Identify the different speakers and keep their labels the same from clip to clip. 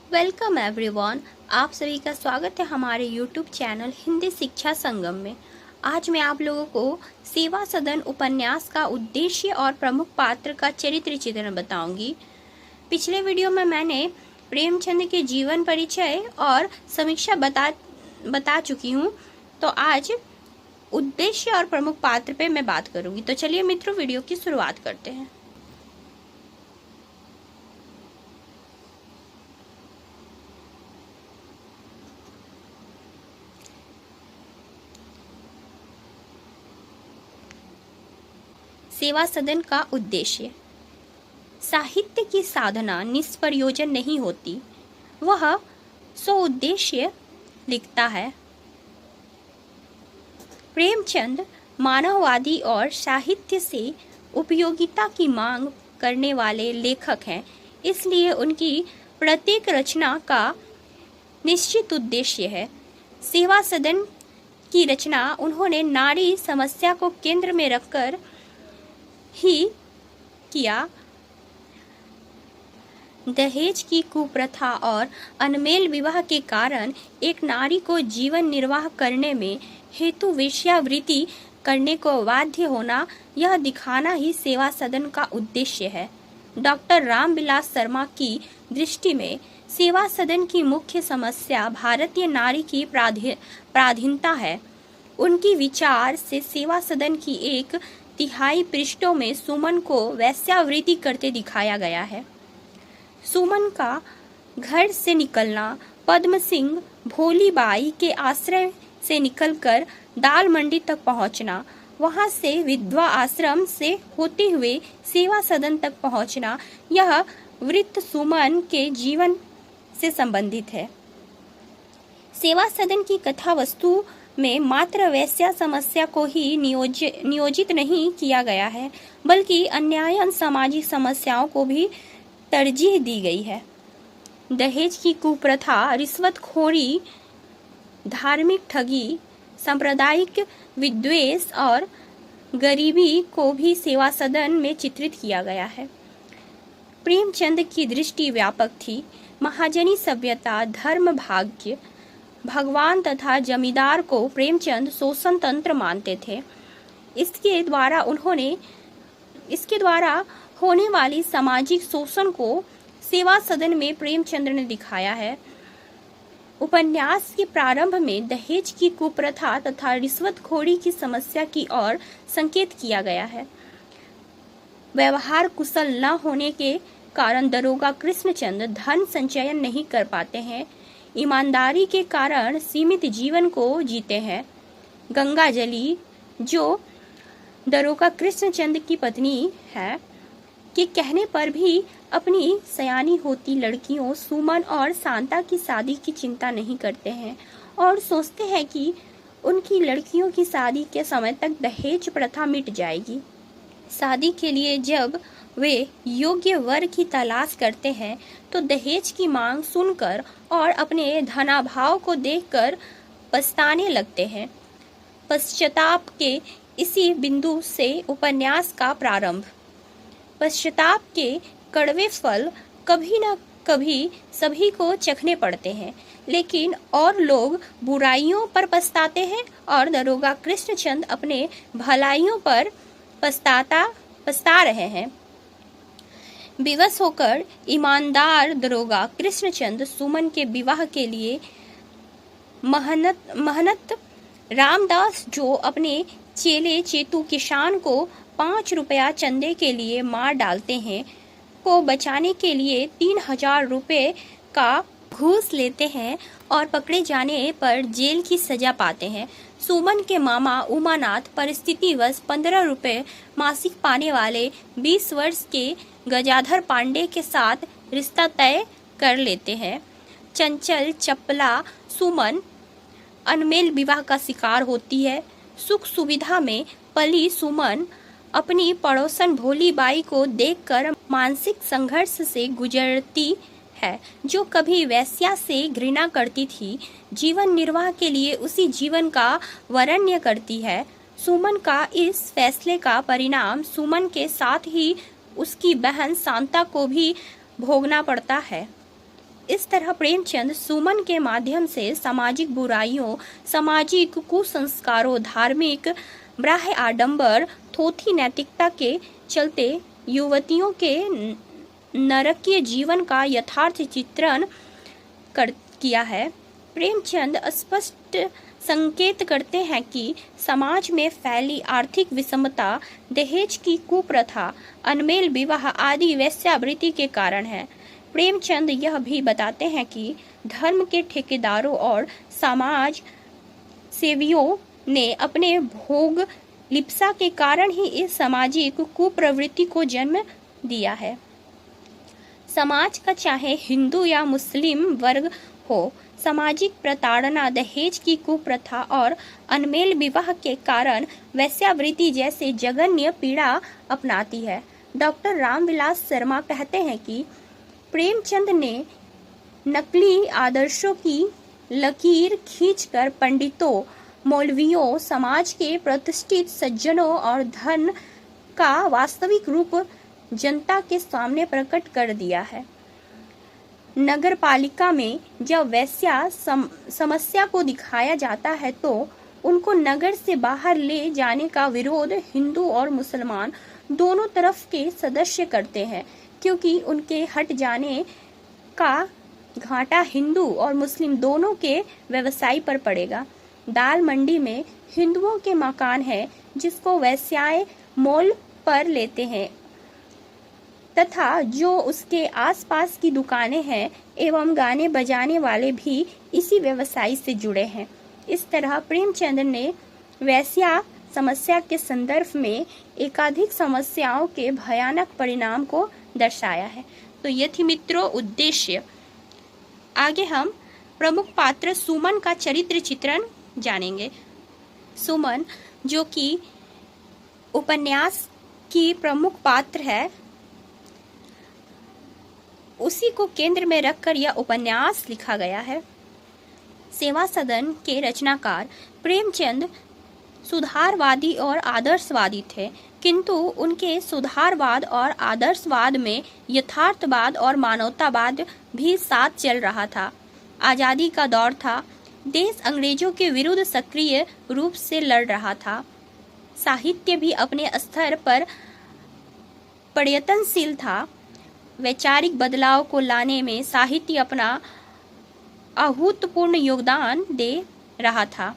Speaker 1: Welcome everyone. आप सभी का स्वागत है हमारे यूट्यूब चैनल हिंदी शिक्षा संगम में। आज मैं आप लोगों को सेवा सदन उपन्यास का उद्देश्य और प्रमुख पात्र का चरित्र चित्रण बताऊंगी। पिछले वीडियो में मैंने प्रेमचंद के जीवन परिचय और समीक्षा बता चुकी हूँ, तो आज उद्देश्य और प्रमुख पात्र पे मैं बात करूंगी। तो चलिए मित्रों, वीडियो की शुरुआत करते हैं। सेवा सदन का उद्देश्य। साहित्य की साधना निष्प्रयोजन नहीं होती, वह सो उद्देश्य लिखता है। प्रेमचंद मानववादी और साहित्य से उपयोगिता की मांग करने वाले लेखक हैं, इसलिए उनकी प्रत्येक रचना का निश्चित उद्देश्य है। सेवा सदन की रचना उन्होंने नारी समस्या को केंद्र में रखकर ही किया। दहेज की कुप्रथा और अनमेल विवाह के कारण एक नारी को जीवन निर्वाह करने में हेतु वेश्यावृत्ति करने को बाध्य होना, यह दिखाना ही सेवा सदन का उद्देश्य है। डॉक्टर रामविलास शर्मा की दृष्टि में सेवा सदन की मुख्य समस्या भारतीय नारी की पराधीनता है। उनकी विचार से सेवा सदन की एक तिहाई पृष्ठों में सुमन को वेश्यावृत्ति करते दिखाया गया है। सुमन का घर से निकलना, पद्म सिंह भोलीबाई के आश्रय से निकलकर दाल मंडी तक पहुंचना, वहां से विधवा आश्रम से होते हुए सेवा सदन तक पहुंचना, यह वृत्त सुमन के जीवन से संबंधित है। सेवा सदन की कथा वस्तु में मात्र वैश्या समस्या को ही नियोजित नहीं किया गया है, बल्कि अन्यायन सामाजिक समस्याओं को भी तरजीह दी गई है। दहेज की कुप्रथा, रिश्वतखोरी, धार्मिक ठगी, सांप्रदायिक विद्वेष और गरीबी को भी सेवा सदन में चित्रित किया गया है। प्रेमचंद की दृष्टि व्यापक थी। महाजनी सभ्यता, धर्म, भाग्य, भगवान तथा जमींदार को प्रेमचंद शोषण तंत्र मानते थे। इसके द्वारा होने वाली सामाजिक शोषण को सेवा सदन में प्रेमचंद ने दिखाया है। उपन्यास के प्रारंभ में दहेज की कुप्रथा तथा रिश्वतखोरी की समस्या की ओर संकेत किया गया है। व्यवहार कुशल न होने के कारण दरोगा कृष्णचंद धन संचयन नहीं कर पाते हैं। ईमानदारी के कारण सीमित जीवन को जीते हैं। गंगाजली, जो दरोगा कृष्णचंद की पत्नी है, के कहने पर भी अपनी सयानी होती लड़कियों सुमन और शांता की शादी की चिंता नहीं करते हैं और सोचते हैं कि उनकी लड़कियों की शादी के समय तक दहेज प्रथा मिट जाएगी। शादी के लिए जब वे योग्य वर की तलाश करते हैं तो दहेज की मांग सुनकर और अपने धनाभाव को देखकर पछताने लगते हैं। पश्चाताप के इसी बिंदु से उपन्यास का प्रारंभ। पश्चाताप के कड़वे फल कभी न कभी सभी को चखने पड़ते हैं, लेकिन और लोग बुराइयों पर पछताते हैं और दरोगा कृष्णचंद अपने भलाइयों पर पछता रहे हैं। विवश होकर ईमानदार दरोगा कृष्णचंद सुमन के विवाह के लिए महनत रामदास, जो अपने चेले चेतु किसान को 5 रुपया चंदे के लिए मार डालते हैं, को बचाने के लिए 3000 रुपये का घूस लेते हैं और पकड़े जाने पर जेल की सजा पाते हैं। सुमन के मामा उमानाथ परिस्थितिवश 15 रुपये मासिक पाने वाले 20 वर्ष के गजाधर पांडे के साथ रिश्ता तय कर लेते हैं। चंचल चपला सुमन अनमेल विवाह का शिकार होती है। सुख सुविधा में पली सुमन अपनी पड़ोसन भोलीबाई को देखकर मानसिक संघर्ष से गुजरती है, जो कभी वेश्या से घृणा करती थी, जीवन निर्वाह के लिए उसी जीवन का वरण्य करती है। सुमन का इस फैसले का परिणाम सुमन के साथ ही उसकी बहन शांता को भी भोगना पड़ता है। इस तरह प्रेमचंद सुमन के माध्यम से सामाजिक बुराइयों, सामाजिक कुसंस्कारों, धार्मिक ब्राह्य आडंबर, थोथी नैतिकता के चलते युवतियों के नरकीय जीवन का यथार्थ चित्रण किया है। प्रेमचंद स्पष्ट संकेत करते हैं कि समाज में फैली आर्थिक विषमता, दहेज की कुप्रथा, अनमेल विवाह आदि वेश्यावृत्ति के कारण है। प्रेमचंद यह भी बताते हैं कि धर्म के ठेकेदारों और समाज सेवियों ने अपने भोग लिप्सा के कारण ही इस सामाजिक कुप्रवृत्ति को जन्म दिया है। समाज का चाहे हिंदू या मुस्लिम वर्ग हो, सामाजिक प्रताड़ना, दहेज की कुप्रथा और अनमेल विवाह के कारण वेश्यावृत्ति जैसे जघन्य पीड़ा अपनाती है। डॉक्टर रामविलास शर्मा कहते हैं कि प्रेमचंद ने नकली आदर्शों की लकीर खींचकर पंडितों, मौलवियों, समाज के प्रतिष्ठित सज्जनों और धन का वास्तविक रूप जनता के सामने प्रकट कर दिया है। नगरपालिका में जब वेश्या समस्या को दिखाया जाता है तो उनको नगर से बाहर ले जाने का विरोध हिंदू और मुसलमान दोनों तरफ के सदस्य करते हैं, क्योंकि उनके हट जाने का घाटा हिंदू और मुस्लिम दोनों के व्यवसाय पर पड़ेगा। दाल मंडी में हिंदुओं के मकान है जिसको वेश्याएं मोल पर लेते हैं तथा जो उसके आसपास की दुकानें हैं एवं गाने बजाने वाले भी इसी व्यवसाय से जुड़े हैं। इस तरह प्रेमचंद ने वेश्या समस्या के संदर्भ में एकाधिक समस्याओं के भयानक परिणाम को दर्शाया है। तो ये थी मित्रों उद्देश्य। आगे हम प्रमुख पात्र सुमन का चरित्र चित्रण जानेंगे। सुमन जो कि उपन्यास की प्रमुख पात्र है, उसी को केंद्र में रखकर यह उपन्यास लिखा गया है। सेवा सदन के रचनाकार प्रेमचंद सुधारवादी और आदर्शवादी थे, किंतु उनके सुधारवाद और आदर्शवाद में यथार्थवाद और मानवतावाद भी साथ चल रहा था। आज़ादी का दौर था, देश अंग्रेजों के विरुद्ध सक्रिय रूप से लड़ रहा था। साहित्य भी अपने स्तर पर प्रयत्नशील था। वैचारिक बदलाव को लाने में साहित्य अपना अभूतपूर्व योगदान दे रहा था।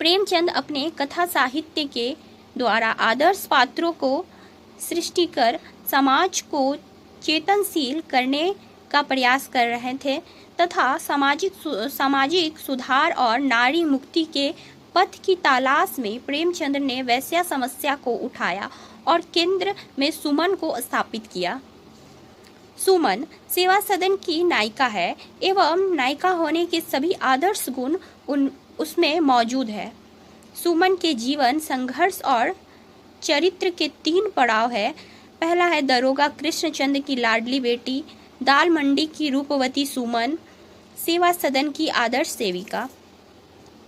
Speaker 1: प्रेमचंद अपने कथा साहित्य के द्वारा आदर्श पात्रों को सृष्टि कर समाज को चेतनशील करने का प्रयास कर रहे थे तथा सामाजिक सुधार और नारी मुक्ति के पथ की तलाश में प्रेमचंद ने वेश्या समस्या को उठाया और केंद्र में सुमन को स्थापित किया। सुमन सेवा सदन की नायिका है एवं नायिका होने के सभी आदर्श गुण उसमें मौजूद है। सुमन के जीवन संघर्ष और चरित्र के 3 पड़ाव है। पहला है दरोगा कृष्णचंद की लाडली बेटी, दाल मंडी की रूपवती सुमन, सेवा सदन की आदर्श सेविका।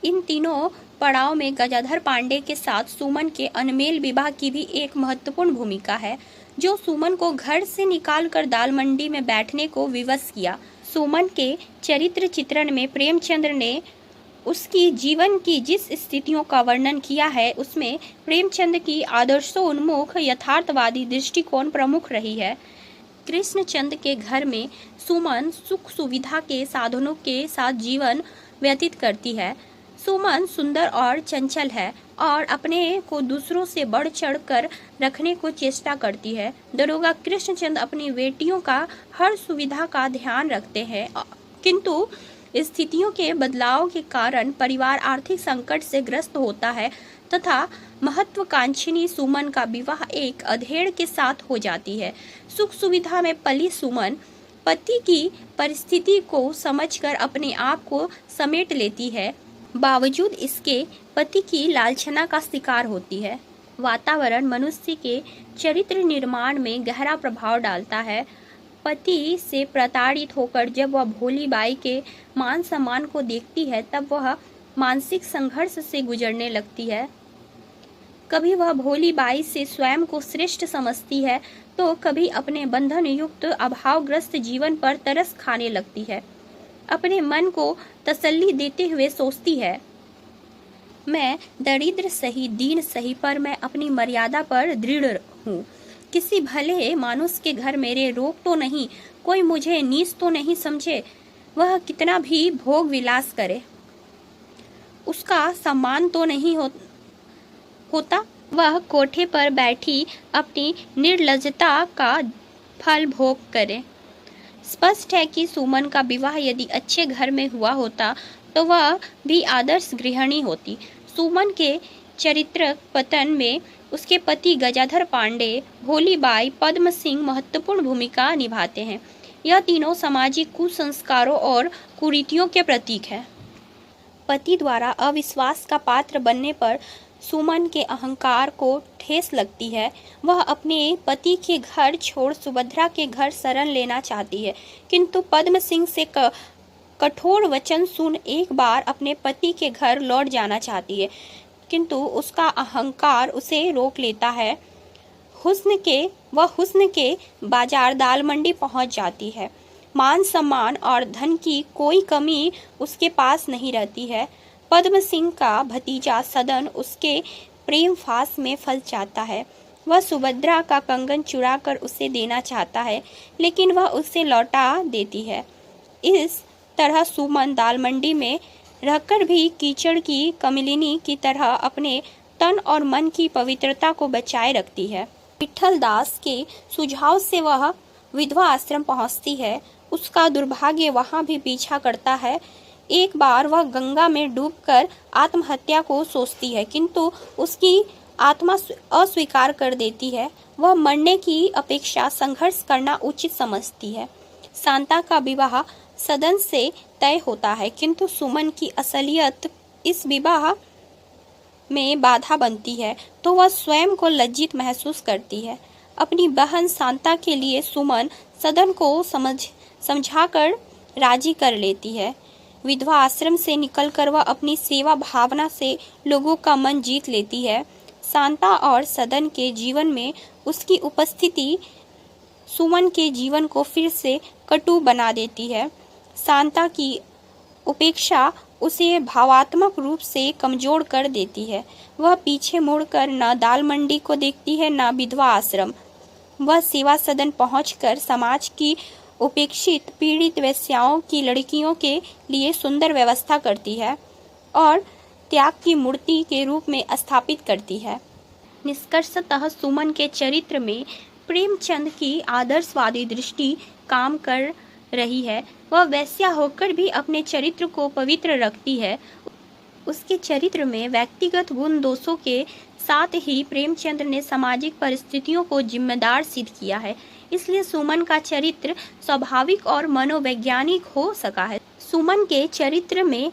Speaker 1: इन तीनों पड़ाव में गजाधर पांडे के साथ सुमन के अनमेल विवाह की भी एक महत्वपूर्ण भूमिका है, जो सुमन को घर से निकालकर दाल मंडी में बैठने को विवश किया। सुमन के चरित्र चित्रण में प्रेमचंद ने उसकी जीवन की जिस स्थितियों का वर्णन किया है, उसमें प्रेमचंद की आदर्शोन्मुख यथार्थवादी दृष्टिकोण प्रमुख रही है। कृष्णचंद के घर में सुमन सुख सुविधा के साधनों के साथ जीवन व्यतीत करती है। सुमन सुंदर और चंचल है और अपने को दूसरों से बढ़ चढ़ कर रखने को चेष्टा करती है। दरोगा कृष्णचंद अपनी बेटियों का हर सुविधा का ध्यान रखते हैं, किंतु स्थितियों के बदलाव के कारण परिवार आर्थिक संकट से ग्रस्त होता है तथा महत्वाकांक्षिनी सुमन का विवाह एक अधेड़ के साथ हो जाती है। सुख सुविधा में पली सुमन पति की परिस्थिति को समझकर अपने आप को समेट लेती है, बावजूद इसके पति की लालछना का शिकार होती है। वातावरण मनुष्य के चरित्र निर्माण में गहरा प्रभाव डालता है। पति से प्रताड़ित होकर जब वह भोली बाई के मान सम्मान को देखती है, तब वह मानसिक संघर्ष से गुजरने लगती है। कभी वह भोली बाई से स्वयं को श्रेष्ठ समझती है तो कभी अपने बंधन युक्त अभावग्रस्त जीवन पर तरस खाने लगती है। अपने मन को तसल्ली देते हुए सोचती है, मैं दरिद्र सही, दीन सही, पर मैं अपनी मर्यादा पर दृढ़ हूँ। किसी भले मानुष के घर मेरे रोक तो नहीं, कोई मुझे नीच तो नहीं समझे। वह कितना भी भोग विलास करे, उसका सम्मान तो नहीं होता। वह कोठे पर बैठी अपनी निर्लज्जता का फल भोग करे। स्पष्ट है कि सुमन का विवाह यदि अच्छे घर में हुआ होता तो वह भी आदर्श गृहिणी होती। सुमन के चरित्र पतन में उसके पति गजाधर पांडे, भोलीबाई, पद्म सिंह महत्वपूर्ण भूमिका निभाते हैं। यह तीनों सामाजिक कुसंस्कारों और कुरीतियों के प्रतीक हैं। पति द्वारा अविश्वास का पात्र बनने पर सुमन के अहंकार को ठेस लगती है। वह अपने पति के घर छोड़ सुभद्रा के घर शरण लेना चाहती है, किंतु पद्म सिंह से कठोर वचन सुन एक बार अपने पति के घर लौट जाना चाहती है, किंतु उसका अहंकार उसे रोक लेता है। हुस्न के बाजार दाल मंडी पहुंच जाती है। मान सम्मान और धन की कोई कमी उसके पास नहीं रहती है। पद्म सिंह का भतीजा सदन उसके प्रेम फांस में फंस जाता है। वह सुभद्रा का कंगन चुरा कर उसे देना चाहता है, लेकिन वह उसे लौटा देती है। इस तरह सुमन दाल मंडी में रहकर भी कीचड़ की कमलिनी की तरह अपने तन और मन की पवित्रता को बचाए रखती है। विठल दास के सुझाव से वह विधवा आश्रम पहुंचती है। उसका दुर्भाग्य वहां भी पीछा करता है। एक बार वह गंगा में डूबकर आत्महत्या को सोचती है, किंतु उसकी आत्मा अस्वीकार कर देती है। वह मरने की अपेक्षा संघर्ष करना उचित समझती है। शांता का विवाह सदन से तय होता है, किंतु सुमन की असलियत इस विवाह में बाधा बनती है, तो वह स्वयं को लज्जित महसूस करती है। अपनी बहन शांता के लिए सुमन सदन को समझाकर राजी कर लेती है। विधवा आश्रम से निकलकर वह अपनी सेवा भावना से लोगों का मन जीत लेती है। शांता और सदन के जीवन में उसकी उपस्थिति सुमन के जीवन को फिर से कटु बना देती है। शांता की उपेक्षा उसे भावात्मक रूप से कमजोर कर देती है। वह पीछे मुड़कर न दाल मंडी को देखती है, न विधवा आश्रम। वह सेवा सदन पहुंचकर समाज की उपेक्षित पीड़ित वेश्याओं की लड़कियों के लिए सुंदर व्यवस्था करती है और त्याग की मूर्ति के रूप में स्थापित करती है। निष्कर्षतः सुमन के चरित्र में प्रेमचंद की आदर्शवादी दृष्टि काम कर रही है। वह वेश्या होकर भी अपने चरित्र को पवित्र रखती है। उसके चरित्र में व्यक्तिगत गुण दोषों के साथ ही प्रेमचंद ने सामाजिक परिस्थितियों को जिम्मेदार सिद्ध किया है। इसलिए सुमन का चरित्र स्वाभाविक और मनोवैज्ञानिक हो सका है। सुमन के चरित्र में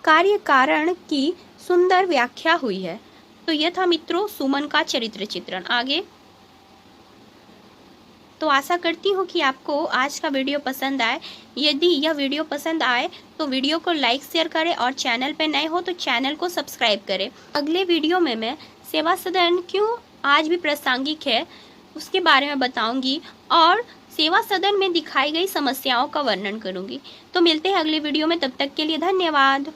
Speaker 1: कार्य कारण की सुंदर व्याख्या हुई है। तो यह था मित्रों सुमन का चरित्र चित्रण। आगे तो आशा करती हूँ कि आपको आज का वीडियो पसंद आए। यदि यह वीडियो पसंद आए तो वीडियो को लाइक शेयर करें और चैनल पे नए हो तो चैनल को सब्सक्राइब करें। अगले वीडियो में मैं सेवा सदन क्यों आज भी प्रासंगिक है उसके बारे में बताऊंगी और सेवा सदन में दिखाई गई समस्याओं का वर्णन करूंगी। तो मिलते हैं अगले वीडियो में, तब तक के लिए धन्यवाद।